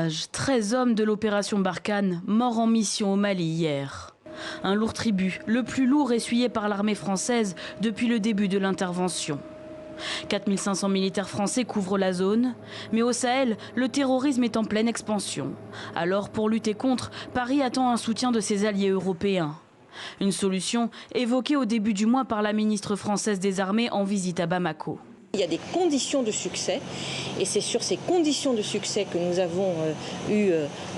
otages, 13 hommes de l'opération Barkhane, morts en mission au Mali hier. Un lourd tribut, le plus lourd essuyé par l'armée française depuis le début de l'intervention. 4500 militaires français couvrent la zone, mais au Sahel, le terrorisme est en pleine expansion. Alors, pour lutter contre, Paris attend un soutien de ses alliés européens. Une solution évoquée au début du mois par la ministre française des Armées en visite à Bamako. Il y a des conditions de succès et c'est sur ces conditions de succès que nous avons eu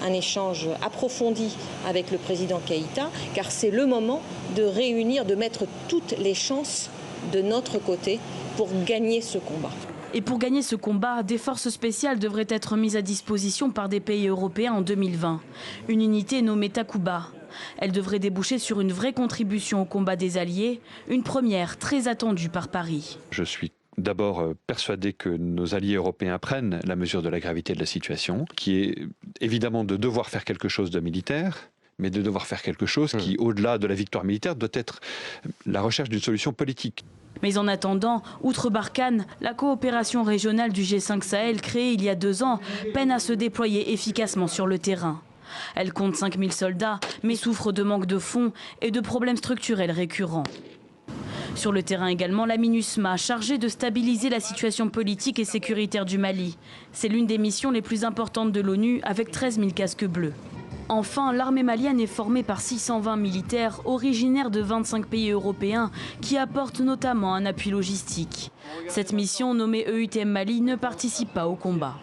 un échange approfondi avec le président Keïta, car c'est le moment de réunir, de mettre toutes les chances de notre côté pour gagner ce combat. Et pour gagner ce combat, des forces spéciales devraient être mises à disposition par des pays européens en 2020. Une unité nommée Takuba. Elle devrait déboucher sur une vraie contribution au combat des alliés, une première très attendue par Paris. Je suis d'abord persuadé que nos alliés européens prennent la mesure de la gravité de la situation, qui est évidemment de devoir faire quelque chose de militaire, mais de devoir faire quelque chose qui, au-delà de la victoire militaire, doit être la recherche d'une solution politique. Mais en attendant, outre Barkhane, la coopération régionale du G5 Sahel, créée il y a 2 ans, peine à se déployer efficacement sur le terrain. Elle compte 5000 soldats, mais souffre de manque de fonds et de problèmes structurels récurrents. Sur le terrain également, la MINUSMA, chargée de stabiliser la situation politique et sécuritaire du Mali. C'est l'une des missions les plus importantes de l'ONU, avec 13 000 casques bleus. Enfin, l'armée malienne est formée par 620 militaires originaires de 25 pays européens qui apportent notamment un appui logistique. Cette mission, nommée EUTM Mali, ne participe pas au combat.